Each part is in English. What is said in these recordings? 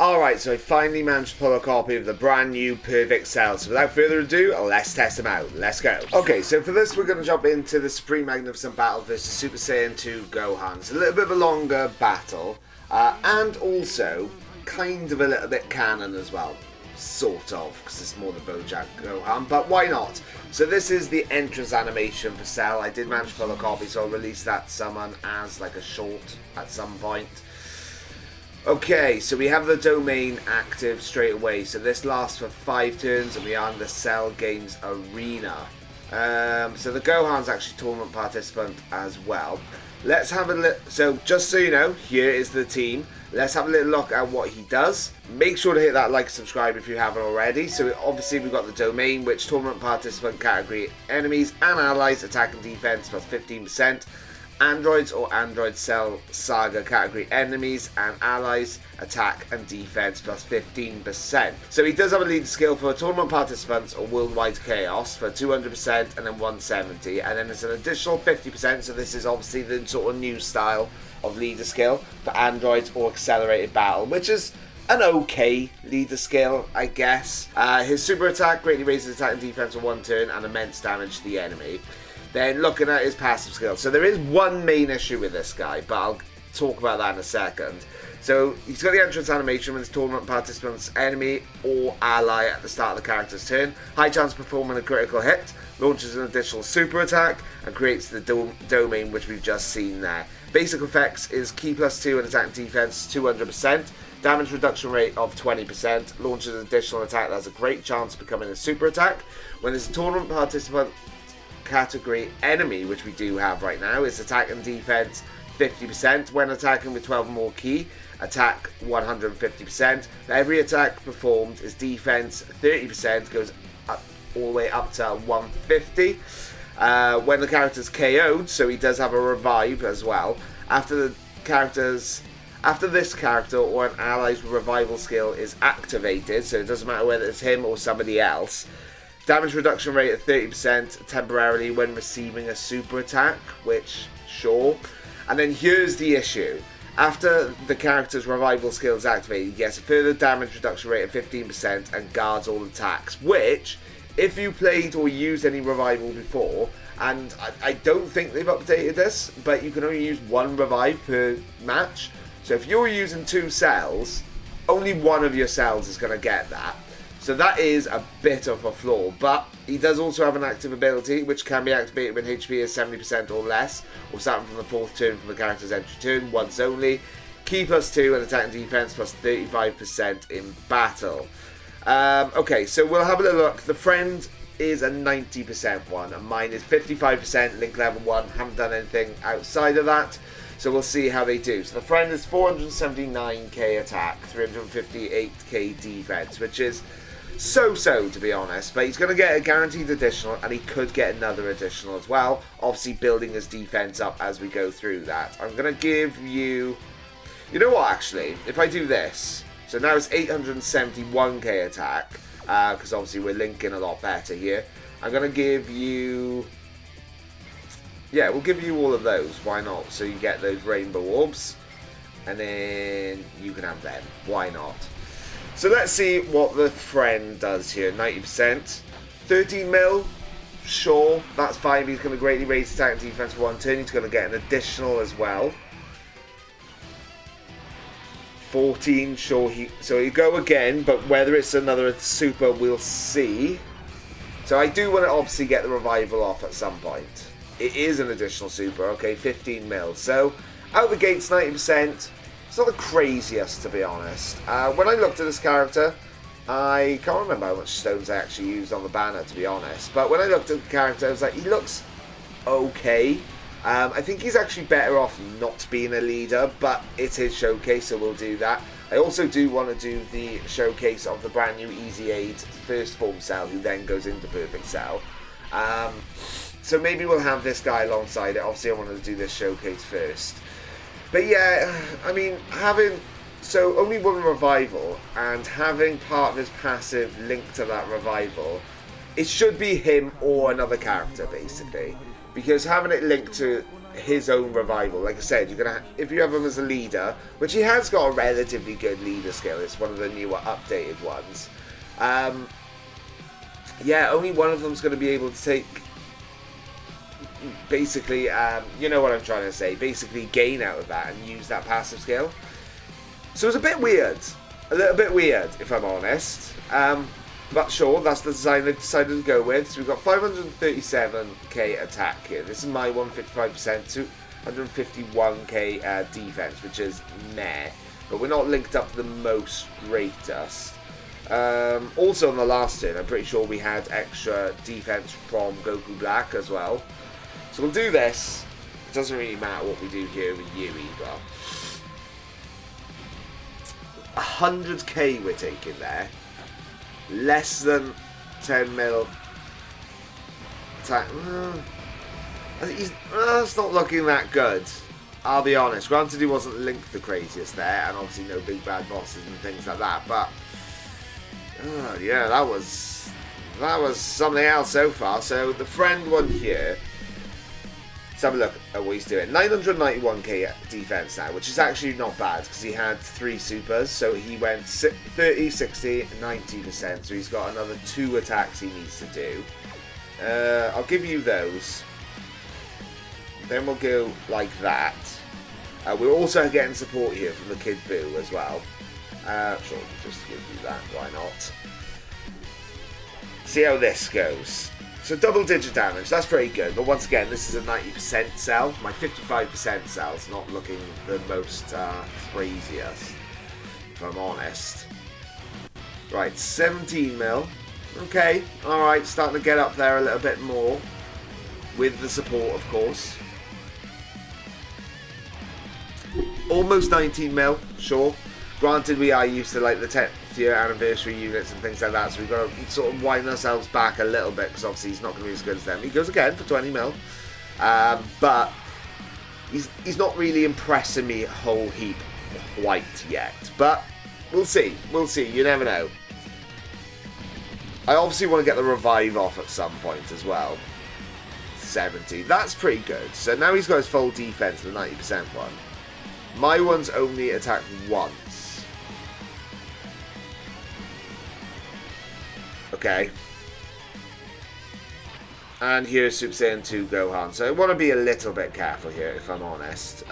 Alright, so I finally managed to pull a copy of the brand new Perfect Cell. So without further ado, let's test them out. Let's go. Okay, so for this we're going to jump into the Supreme Magnificent Battle versus Super Saiyan 2 Gohan. It's a little bit of a longer battle, and also kind of a little bit canon as well. Sort of, because it's more the Bojack Gohan, but why not? So this is the entrance animation for Cell. I did manage to pull a copy, so I'll release that summon as like a short at some point. Okay, so we have the domain active straight away. So this lasts for 5 turns and we are in the Cell Games Arena. So the Gohan's actually tournament participant as well. Let's have a look. So just so you know, here is the team. Let's have a little look at what he does. Make sure to hit that like and subscribe if you haven't already. So obviously we've got the domain, which tournament participant category enemies and allies attack and defense plus 15%. Androids or Android Cell Saga category enemies and allies attack and defense plus 15%. So he does have a leader skill for tournament participants or worldwide chaos for 200% and then 170, and then there's an additional 50%. So this is obviously the sort of new style of leader skill for androids or accelerated battle, which is an okay leader skill, I guess. His super attack greatly raises attack and defense for 1 turn and immense damage to the enemy. Then looking at his passive skills. So there is one main issue with this guy, but I'll talk about that in a second. So he's got the entrance animation when his tournament participant's enemy or ally at the start of the character's turn. High chance of performing a critical hit, launches an additional super attack, and creates the domain which we've just seen there. Basic effects is key +2 and attack and defense 200%. Damage reduction rate of 20%. Launches an additional attack that has a great chance of becoming a super attack. When there's a tournament participant category enemy, which we do have right now, is attack and defense 50%. When attacking with 12 or more key, attack 150%. Every attack performed is defense 30%, goes up, all the way up to 150. When the character's KO'd, so he does have a revive as well. After this character or an ally's revival skill is activated, so it doesn't matter whether it's him or somebody else. Damage reduction rate of 30% temporarily when receiving a super attack, which, sure. And then here's the issue. After the character's revival skill is activated, he gets a further damage reduction rate of 15% and guards all attacks, which, if you played or used any revival before, and I don't think they've updated this, but you can only use 1 revive per match. So if you're using 2 cells, only one of your cells is going to get that. So that is a bit of a flaw, but he does also have an active ability which can be activated when HP is 70% or less, or starting from the 4th turn from the character's entry turn, once only. Key +2 and attack and defense plus 35% in battle. Okay, so we'll have a little look. The friend is a 90% one, and mine is 55%, link level 1, haven't done anything outside of that. So we'll see how they do. So the friend is 479k attack, 358k defense, which is so-so to be honest, but he's going to get a guaranteed additional and he could get another additional as well, obviously building his defense up as we go through that. I'm going to give you know what, actually, if I do this, so now it's 871k attack, because obviously we're linking a lot better here. I'm going to give you, yeah, we'll give you all of those, why not? So you get those rainbow orbs and then you can have them, why not? So let's see what the friend does here. 90%. 13 mil. Sure, that's fine. He's going to greatly raise attack and defense for 1 turn. He's going to get an additional as well. 14, sure. So you go again, but whether it's another super, we'll see. So I do want to obviously get the revival off at some point. It is an additional super. Okay, 15 mil. So out the gates, 90%. It's not the craziest, to be honest. When I looked at this character, I can't remember how much stones I actually used on the banner, to be honest. But when I looked at the character, I was like, he looks okay. I think he's actually better off not being a leader, but it's his showcase, so we'll do that. I also do want to do the showcase of the brand new Easy Aid first form cell, who then goes into Perfect Cell. So maybe we'll have this guy alongside it. Obviously, I wanted to do this showcase first. But yeah, I mean, having only 1 revival and having part of his passive linked to that revival, it should be him or another character basically, because having it linked to his own revival. Like I said, you're gonna if you have him as a leader, which he has got a relatively good leader skill. It's one of the newer updated ones. Yeah, only one of them's going to be able to take, basically, you know what I'm trying to say, basically gain out of that and use that passive skill. So it's a bit weird, a little bit weird, if I'm honest. But sure, that's the design they've decided to go with. So we've got 537k attack here. This is my 155% to 151k defense, which is meh. But we're not linked up to the most greatest. Also on the last turn, I'm pretty sure we had extra defense from Goku Black as well. So we'll do this. It doesn't really matter what we do here with you either. 100k we're taking there. Less than 10 mil attack. It's not looking that good. I'll be honest. Granted, he wasn't linked the craziest there, and obviously no big bad bosses and things like that, but yeah, that was something else so far. So the friend one here, let's have a look at what he's doing. 991k defense now, which is actually not bad because he had 3 supers. So he went 30, 60, 90%. So he's got another 2 attacks he needs to do. I'll give you those. Then we'll go like that. We're also getting support here from the Kid Buu as well. Sure, just give you that, why not? See how this goes. So double digit damage, that's pretty good, but once again, this is a 90% cell. My 55% cell's not looking the most craziest, if I'm honest. Right, 17 mil. Okay, alright, starting to get up there a little bit more. With the support, of course. Almost 19 mil, sure. Granted, we are used to like the 10th year anniversary units and things like that, so we've got to sort of wind ourselves back a little bit because obviously he's not going to be as good as them. He goes again for 20 mil, but he's not really impressing me a whole heap quite yet. But we'll see, you never know. I obviously want to get the revive off at some point as well. 70, that's pretty good. So now he's got his full defense, the 90% one. My one's only attacked once. Okay. And here's Super Saiyan 2 Gohan. So I want to be a little bit careful here, if I'm honest.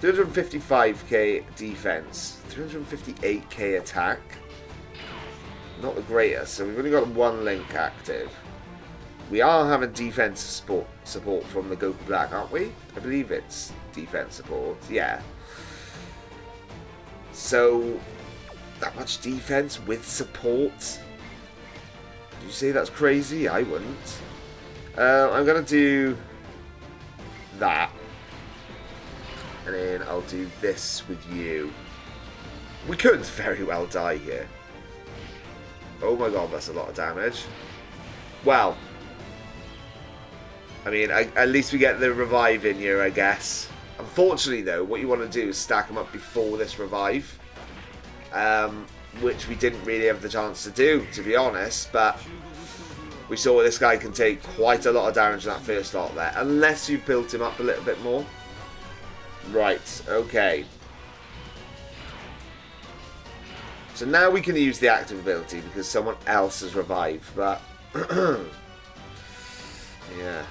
255k defense. 358k attack. Not the greatest. So we've only got 1 link active. We are having defense support from the Goku Black, aren't we? I believe it's defense support. Yeah. So, that much defense with support? Do you say that's crazy? I wouldn't. I'm going to do that. And then I'll do this with you. We could very well die here. Oh my god, that's a lot of damage. Well, I mean, at least we get the revive in here, I guess. Unfortunately, though, what you want to do is stack them up before this revive. Which we didn't really have the chance to do, to be honest. But we saw this guy can take quite a lot of damage in that first lot there. Unless you've built him up a little bit more. Right, okay. So now we can use the active ability because someone else has revived. But... yeah.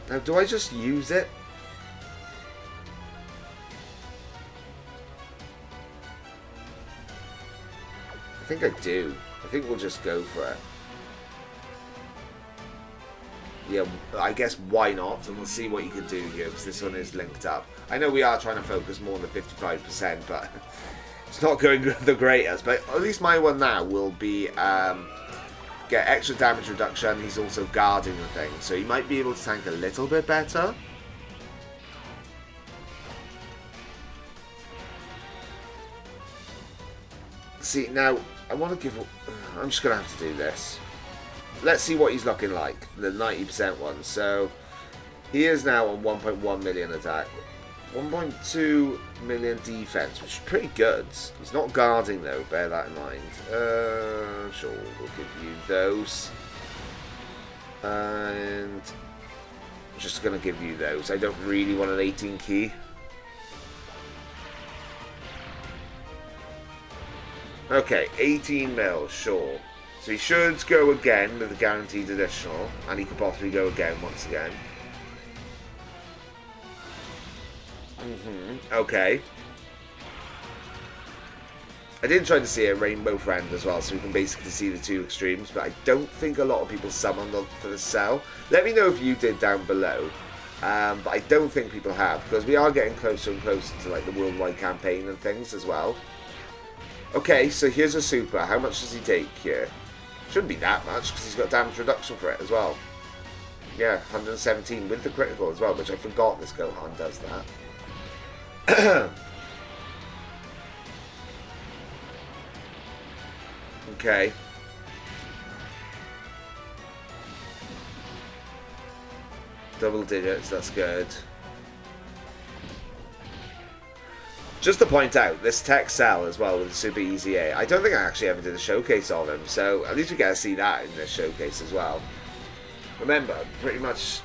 Now, do I just use it? I think I do. I think we'll just go for it. Yeah, I guess why not? And we'll see what you can do here because this one is linked up. I know we are trying to focus more on the 55%, but... it's not going the greatest, but at least my one now will be get extra damage reduction. He's also guarding the thing, so he might be able to tank a little bit better. See, now, I want to give... I'm just going to have to do this. Let's see what he's looking like, the 90% one. So, he is now on 1.1 million attack. 1.2 million defense, which is pretty good. He's not guarding though, bear that in mind. Sure, we'll give you those. And I'm just going to give you those. I don't really want an 18 key. Okay, 18 mil, sure. So he should go again with a guaranteed additional, and he could possibly go again once again. Okay. I did try to see a rainbow friend as well, so we can basically see the two extremes, but I don't think a lot of people summoned for the cell. Let me know if you did down below. But I don't think people have, because we are getting closer and closer to like the worldwide campaign and things as well. Okay, so here's a super. How much does he take here? Shouldn't be that much, because he's got damage reduction for it as well. Yeah, 117 with the critical as well, which I forgot this Gohan does that. Okay. Double digits, that's good. Just to point out, this tech cell as well with the Super Easy A, I don't think I actually ever did a showcase of him, so at least we get to see that in this showcase as well. Remember, pretty much,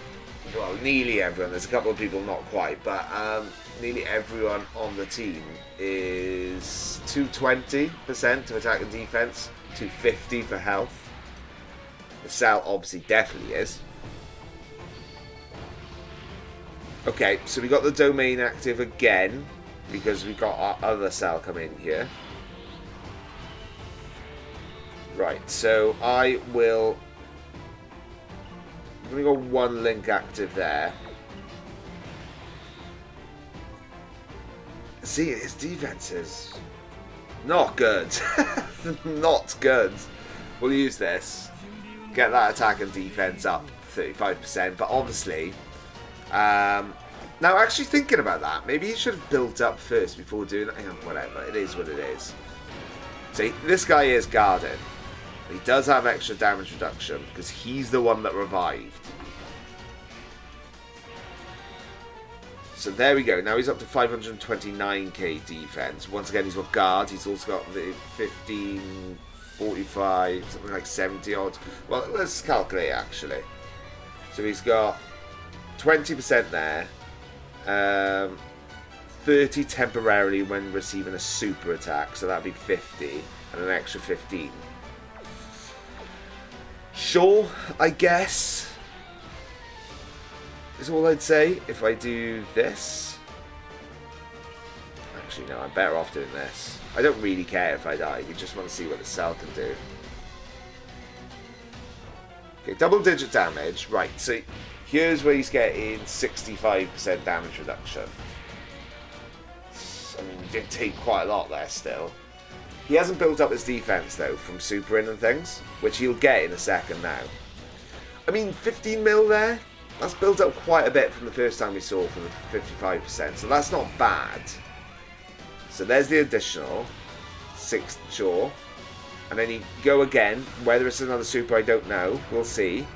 well, nearly everyone, there's a couple of people not quite, but nearly everyone on the team is 220% to attack and defense, 250 for health. The cell obviously definitely is. Okay, so we got the domain active again, because we got our other cell come in here. Right, so I will... I'm going to go one link active there. See, his defense is not good. Not good. We'll use this. Get that attack and defense up 35%, but obviously... now, actually thinking about that, maybe he should have built up first before doing that. Whatever, it is what it is. See, this guy is guarded. He does have extra damage reduction because he's the one that revived. So there we go. Now he's up to 529k defense. Once again, he's got guard. He's also got the 15, 45, something like 70 odd. Well, let's calculate actually. So he's got 20% there. 30 temporarily when receiving a super attack, so that'd be 50, and an extra 15. Sure, I guess is all I'd say if I do this. Actually, no, I'm better off doing this. I don't really care if I die. We just want to see what the cell can do. Okay, double digit damage. Right, so here's where he's getting 65% damage reduction. I mean, he did take quite a lot there still. He hasn't built up his defense though from super in and things, which he'll get in a second now. I mean, 15 mil there, that's built up quite a bit from the first time we saw for the 55%, so that's not bad. So there's the additional 6, sure. And then you go again, whether it's another super I don't know, we'll see.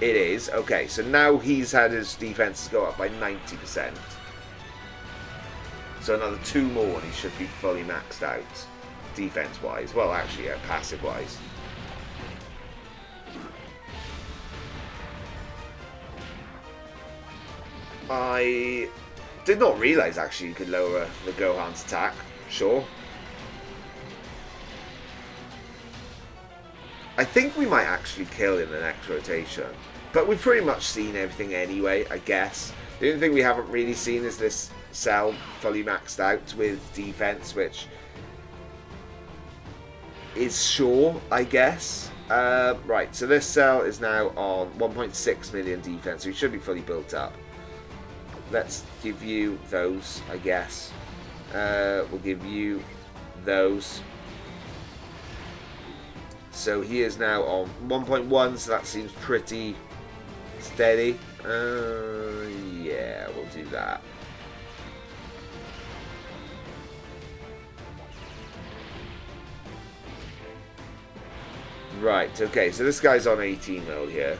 It is. Okay, so now he's had his defenses go up by 90%. So another 2 more and he should be fully maxed out, defense-wise. Well, actually, yeah, passive-wise. I did not realise, actually, you could lower the Gohan's attack. Sure. I think we might actually kill in the next rotation. But we've pretty much seen everything anyway, I guess. The only thing we haven't really seen is this cell fully maxed out with defense, which is sure, I guess. Right, so this cell is now on 1.6 million defense, so it should be fully built up. Let's give you those, I guess. We'll give you those. So he is now on 1.1, so that seems pretty steady. Yeah, we'll do that. Right, okay, so this guy's on 18 mil here.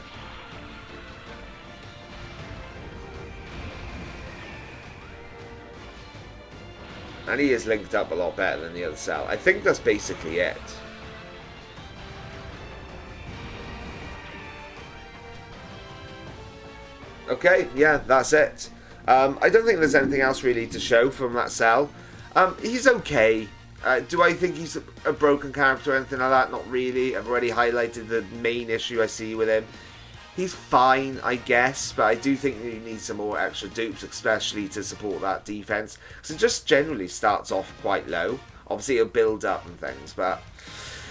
And he is linked up a lot better than the other cell. I think that's basically it. Okay, yeah, that's it. I don't think there's anything else really to show from that cell. He's okay. Do I think he's a broken character or anything like that? Not really. I've already highlighted the main issue I see with him. He's fine, I guess, but I do think you need some more extra dupes, especially to support that defense. Because it just generally starts off quite low. Obviously, it'll build up and things, but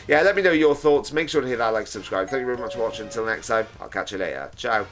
yeah, let me know your thoughts. Make sure to hit that like, subscribe. Thank you very much for watching. Until next time, I'll catch you later. Ciao.